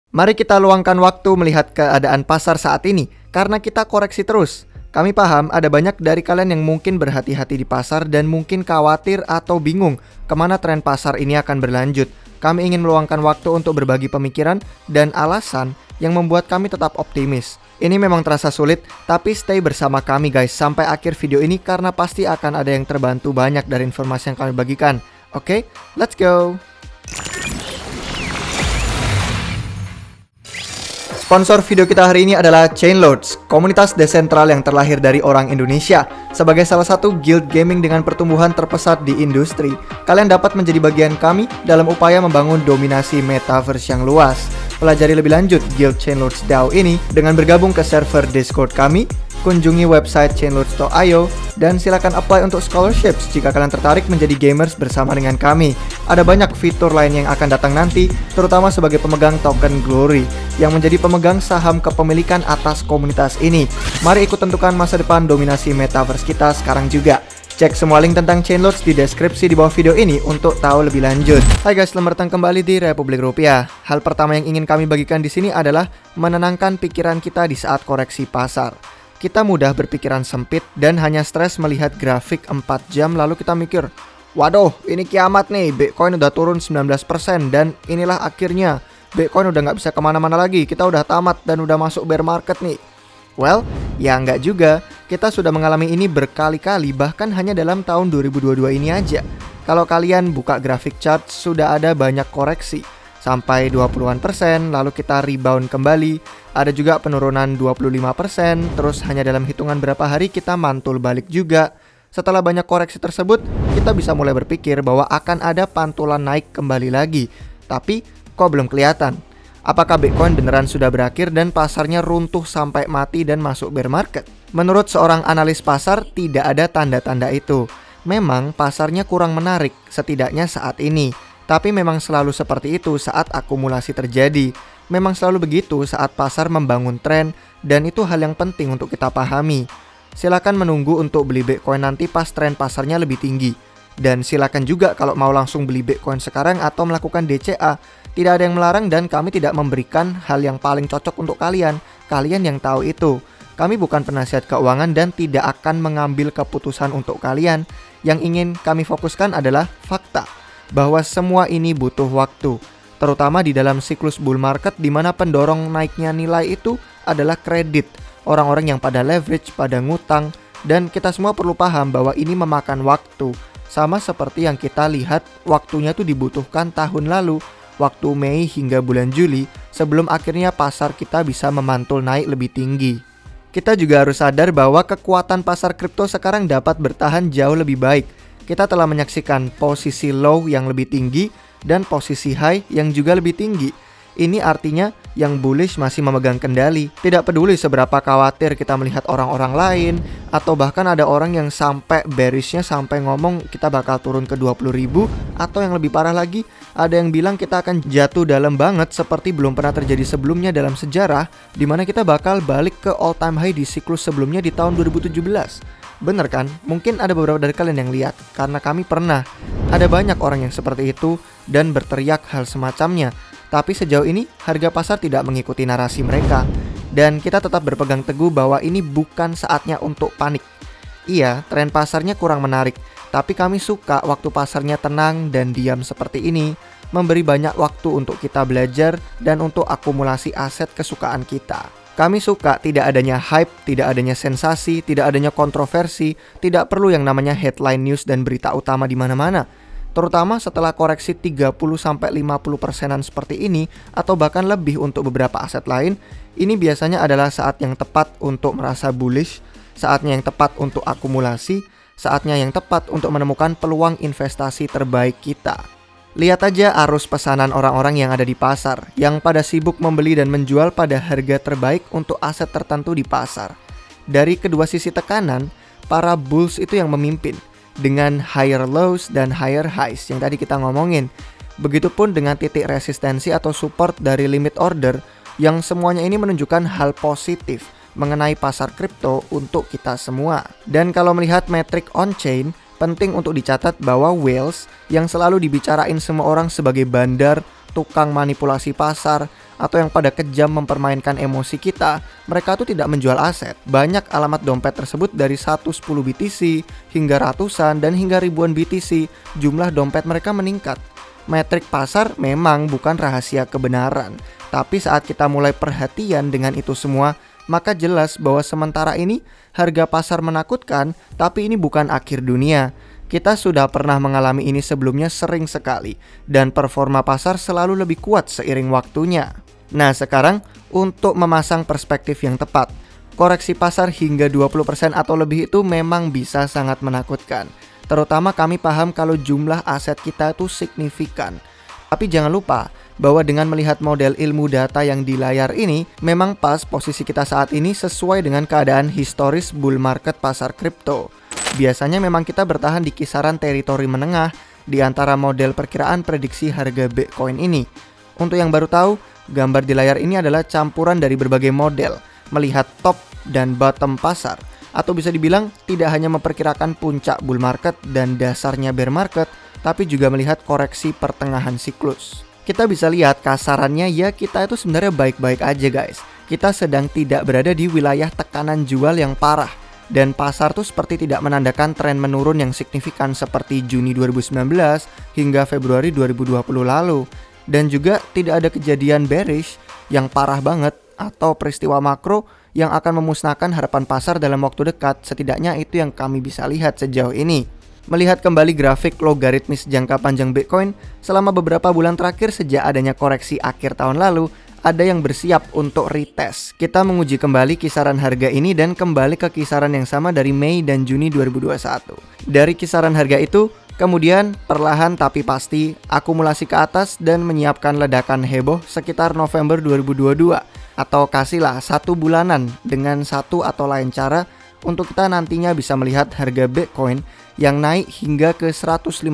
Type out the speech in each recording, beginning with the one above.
Mari kita luangkan waktu melihat keadaan pasar saat ini, karena kita koreksi terus. Kami paham ada banyak dari kalian yang mungkin berhati-hati di pasar dan mungkin khawatir atau bingung kemana tren pasar ini akan berlanjut. Kami ingin meluangkan waktu untuk berbagi pemikiran dan alasan yang membuat kami tetap optimis. Ini memang terasa sulit, tapi stay bersama kami guys sampai akhir video ini karena pasti akan ada yang terbantu banyak dari informasi yang kami bagikan. Oke, let's go! Sponsor video kita hari ini adalah Chainlords, komunitas desentral yang terlahir dari orang Indonesia. Sebagai salah satu guild gaming dengan pertumbuhan terpesat di industri, kalian dapat menjadi bagian kami dalam upaya membangun dominasi metaverse yang luas. Pelajari lebih lanjut Guild Chainlords DAO ini dengan bergabung ke server Discord kami, kunjungi website chainlords.io, dan silakan apply untuk scholarships jika kalian tertarik menjadi gamers bersama dengan kami. Ada banyak fitur lain yang akan datang nanti, terutama sebagai pemegang token Glory, yang menjadi pemegang saham kepemilikan atas komunitas ini. Mari ikut tentukan masa depan dominasi metaverse kita sekarang juga. Cek semua link tentang Chainlords di deskripsi di bawah video ini untuk tahu lebih lanjut. Hai guys, selamat datang kembali di Republik Rupiah. Hal pertama yang ingin kami bagikan di sini adalah menenangkan pikiran kita di saat koreksi pasar. Kita mudah berpikiran sempit dan hanya stres melihat grafik 4 jam lalu kita mikir, waduh ini kiamat nih, Bitcoin udah turun 19% dan inilah akhirnya. Bitcoin udah nggak bisa kemana-mana lagi, kita udah tamat dan udah masuk bear market nih. Well, ya nggak juga, kita sudah mengalami ini berkali-kali bahkan hanya dalam tahun 2022 ini aja. Kalau kalian buka grafik chart sudah ada banyak koreksi sampai 20-an%, lalu kita rebound kembali. Ada juga penurunan 25%, terus hanya dalam hitungan berapa hari kita mantul balik juga. Setelah banyak koreksi tersebut, kita bisa mulai berpikir bahwa akan ada pantulan naik kembali lagi. Tapi, kok belum kelihatan? Apakah Bitcoin beneran sudah berakhir dan pasarnya runtuh sampai mati dan masuk bear market? Menurut seorang analis pasar, tidak ada tanda-tanda itu. Memang pasarnya kurang menarik, setidaknya saat ini. Tapi memang selalu seperti itu saat akumulasi terjadi. Memang selalu begitu saat pasar membangun tren, dan itu hal yang penting untuk kita pahami. Silakan menunggu untuk beli Bitcoin nanti pas tren pasarnya lebih tinggi. Dan silakan juga kalau mau langsung beli Bitcoin sekarang atau melakukan DCA. Tidak ada yang melarang dan kami tidak memberikan hal yang paling cocok untuk kalian. Kalian yang tahu itu. Kami bukan penasihat keuangan dan tidak akan mengambil keputusan untuk kalian. Yang ingin kami fokuskan adalah fakta bahwa semua ini butuh waktu, terutama di dalam siklus bull market di mana pendorong naiknya nilai itu adalah kredit, orang-orang yang pada leverage, pada ngutang, dan kita semua perlu paham bahwa ini memakan waktu. Sama seperti yang kita lihat waktunya tuh dibutuhkan tahun lalu, waktu Mei hingga bulan Juli, sebelum akhirnya pasar kita bisa memantul naik lebih tinggi. Kita juga harus sadar bahwa kekuatan pasar kripto sekarang dapat bertahan jauh lebih baik. Kita telah menyaksikan posisi low yang lebih tinggi dan posisi high yang juga lebih tinggi. Ini artinya yang bullish masih memegang kendali. Tidak peduli seberapa khawatir kita melihat orang-orang lain, atau bahkan ada orang yang sampai bearishnya sampai ngomong kita bakal turun ke 20.000, atau yang lebih parah lagi, ada yang bilang kita akan jatuh dalam banget seperti belum pernah terjadi sebelumnya dalam sejarah, dimana kita bakal balik ke all time high di siklus sebelumnya di tahun 2017. Bener kan? Mungkin ada beberapa dari kalian yang lihat, karena kami pernah. Ada banyak orang yang seperti itu dan berteriak hal semacamnya. Tapi sejauh ini harga pasar tidak mengikuti narasi mereka. Dan kita tetap berpegang teguh bahwa ini bukan saatnya untuk panik. Iya, tren pasarnya kurang menarik, tapi kami suka waktu pasarnya tenang dan diam seperti ini, memberi banyak waktu untuk kita belajar dan untuk akumulasi aset kesukaan kita. Kami suka tidak adanya hype, tidak adanya sensasi, tidak adanya kontroversi, tidak perlu yang namanya headline news dan berita utama di mana-mana. Terutama setelah koreksi 30-50%-an seperti ini atau bahkan lebih untuk beberapa aset lain, ini biasanya adalah saat yang tepat untuk merasa bullish, saatnya yang tepat untuk akumulasi, saatnya yang tepat untuk menemukan peluang investasi terbaik kita. Lihat aja arus pesanan orang-orang yang ada di pasar, yang pada sibuk membeli dan menjual pada harga terbaik untuk aset tertentu di pasar. Dari kedua sisi tekanan, para bulls itu yang memimpin, dengan higher lows dan higher highs yang tadi kita ngomongin. Begitupun dengan titik resistensi atau support dari limit order, yang semuanya ini menunjukkan hal positif mengenai pasar kripto untuk kita semua. Dan kalau melihat metrik on-chain, penting untuk dicatat bahwa whales yang selalu dibicarain semua orang sebagai bandar, tukang manipulasi pasar, atau yang pada kejam mempermainkan emosi kita, mereka tuh tidak menjual aset. Banyak alamat dompet tersebut dari 110 BTC hingga ratusan dan hingga ribuan BTC, jumlah dompet mereka meningkat. Metrik pasar memang bukan rahasia kebenaran, tapi saat kita mulai perhatian dengan itu semua, maka jelas bahwa sementara ini harga pasar menakutkan, tapi ini bukan akhir dunia. Kita sudah pernah mengalami ini sebelumnya sering sekali, dan performa pasar selalu lebih kuat seiring waktunya. Nah sekarang, untuk memasang perspektif yang tepat, koreksi pasar hingga 20% atau lebih itu memang bisa sangat menakutkan. Terutama kami paham kalau jumlah aset kita itu signifikan. Tapi jangan lupa bahwa dengan melihat model ilmu data yang di layar ini, memang pas posisi kita saat ini sesuai dengan keadaan historis bull market pasar kripto. Biasanya memang kita bertahan di kisaran teritori menengah di antara model perkiraan prediksi harga Bitcoin ini. Untuk yang baru tahu, gambar di layar ini adalah campuran dari berbagai model, melihat top dan bottom pasar. Atau bisa dibilang tidak hanya memperkirakan puncak bull market dan dasarnya bear market, tapi juga melihat koreksi pertengahan siklus. Kita bisa lihat kasarannya ya kita itu sebenarnya baik-baik aja guys. Kita sedang tidak berada di wilayah tekanan jual yang parah. Dan pasar tuh seperti tidak menandakan tren menurun yang signifikan seperti Juni 2019 hingga Februari 2020 lalu. Dan juga tidak ada kejadian bearish yang parah banget atau peristiwa makro yang akan memusnahkan harapan pasar dalam waktu dekat. Setidaknya itu yang kami bisa lihat sejauh ini. Melihat kembali grafik logaritmis jangka panjang Bitcoin, selama beberapa bulan terakhir sejak adanya koreksi akhir tahun lalu, ada yang bersiap untuk retest. Kita menguji kembali kisaran harga ini dan kembali ke kisaran yang sama dari Mei dan Juni 2021. Dari kisaran harga itu, kemudian perlahan tapi pasti akumulasi ke atas dan menyiapkan ledakan heboh sekitar November 2022. Atau kasihlah 1 bulanan dengan satu atau lain cara untuk kita nantinya bisa melihat harga Bitcoin yang naik hingga ke 150.000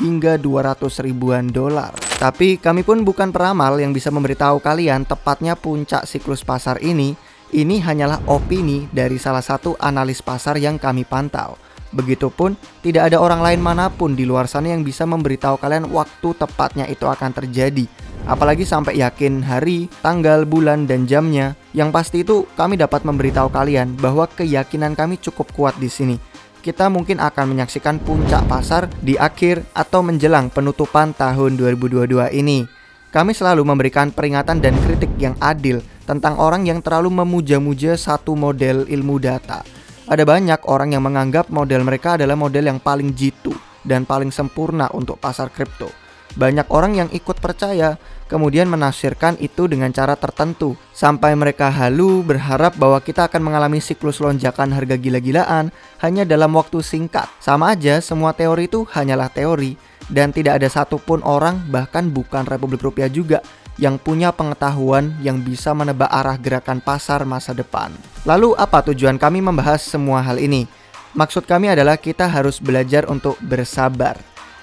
hingga 200.000-an dolar. Tapi kami pun bukan peramal yang bisa memberitahu kalian tepatnya puncak siklus pasar ini. Ini hanyalah opini dari salah satu analis pasar yang kami pantau. Begitupun tidak ada orang lain manapun di luar sana yang bisa memberitahu kalian waktu tepatnya itu akan terjadi. Apalagi sampai yakin hari, tanggal, bulan, dan jamnya. Yang pasti itu kami dapat memberitahu kalian bahwa keyakinan kami cukup kuat di sini. Kita mungkin akan menyaksikan puncak pasar di akhir atau menjelang penutupan tahun 2022 ini. Kami selalu memberikan peringatan dan kritik yang adil tentang orang yang terlalu memuja-muja satu model ilmu data. Ada banyak orang yang menganggap model mereka adalah model yang paling jitu dan paling sempurna untuk pasar kripto. Banyak orang yang ikut percaya, kemudian menafsirkan itu dengan cara tertentu, sampai mereka halu berharap bahwa kita akan mengalami siklus lonjakan harga gila-gilaan hanya dalam waktu singkat. Sama aja, semua teori itu hanyalah teori, dan tidak ada satupun orang, bahkan bukan Republik Rupiah juga, yang punya pengetahuan yang bisa menebak arah gerakan pasar masa depan. Lalu apa tujuan kami membahas semua hal ini? Maksud kami adalah kita harus belajar untuk bersabar.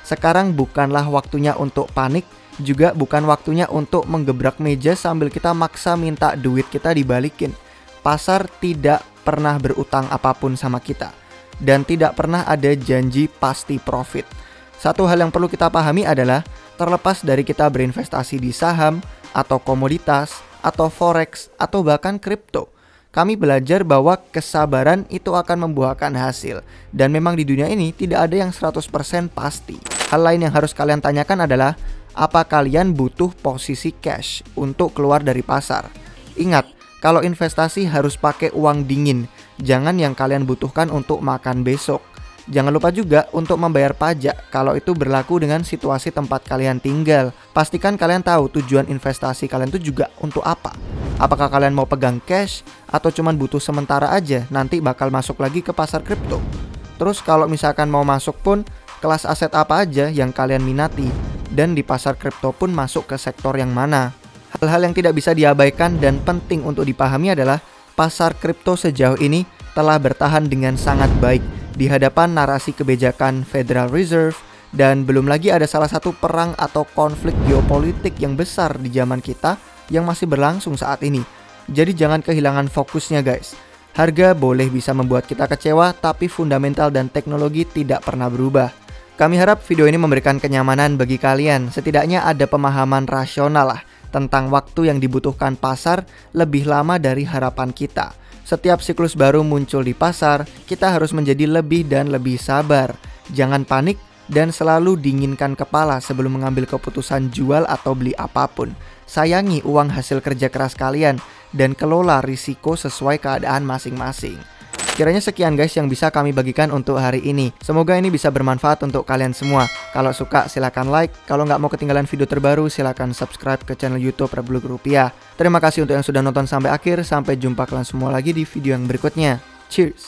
Sekarang bukanlah waktunya untuk panik, juga bukan waktunya untuk menggebrak meja sambil kita maksa minta duit kita dibalikin. Pasar tidak pernah berutang apapun sama kita, dan tidak pernah ada janji pasti profit. Satu hal yang perlu kita pahami adalah, terlepas dari kita berinvestasi di saham, atau komoditas, atau forex, atau bahkan kripto, kami belajar bahwa kesabaran itu akan membuahkan hasil. Dan memang di dunia ini tidak ada yang 100% pasti. Hal lain yang harus kalian tanyakan adalah, apa kalian butuh posisi cash untuk keluar dari pasar? Ingat, kalau investasi harus pakai uang dingin, jangan yang kalian butuhkan untuk makan besok. Jangan lupa juga untuk membayar pajak kalau itu berlaku dengan situasi tempat kalian tinggal. Pastikan kalian tahu tujuan investasi kalian itu juga untuk apa. Apakah kalian mau pegang cash atau cuman butuh sementara aja, nanti bakal masuk lagi ke pasar kripto. Terus kalau misalkan mau masuk pun, kelas aset apa aja yang kalian minati, dan di pasar kripto pun masuk ke sektor yang mana. Hal-hal yang tidak bisa diabaikan dan penting untuk dipahami adalah pasar kripto sejauh ini telah bertahan dengan sangat baik di hadapan narasi kebijakan Federal Reserve, dan belum lagi ada salah satu perang atau konflik geopolitik yang besar di zaman kita yang masih berlangsung saat ini. Jadi jangan kehilangan fokusnya guys. Harga boleh bisa membuat kita kecewa, tapi fundamental dan teknologi tidak pernah berubah. Kami harap video ini memberikan kenyamanan bagi kalian, setidaknya ada pemahaman rasional lah tentang waktu yang dibutuhkan pasar lebih lama dari harapan kita. Setiap siklus baru muncul di pasar, kita harus menjadi lebih dan lebih sabar. Jangan panik dan selalu dinginkan kepala sebelum mengambil keputusan jual atau beli apapun. Sayangi uang hasil kerja keras kalian dan kelola risiko sesuai keadaan masing-masing. Kiranya sekian guys yang bisa kami bagikan untuk hari ini. Semoga ini bisa bermanfaat untuk kalian semua. Kalau suka silahkan like. Kalau nggak mau ketinggalan video terbaru silahkan subscribe ke channel YouTube Republik Rupiah. Terima kasih untuk yang sudah nonton sampai akhir. Sampai jumpa kalian semua lagi di video yang berikutnya. Cheers!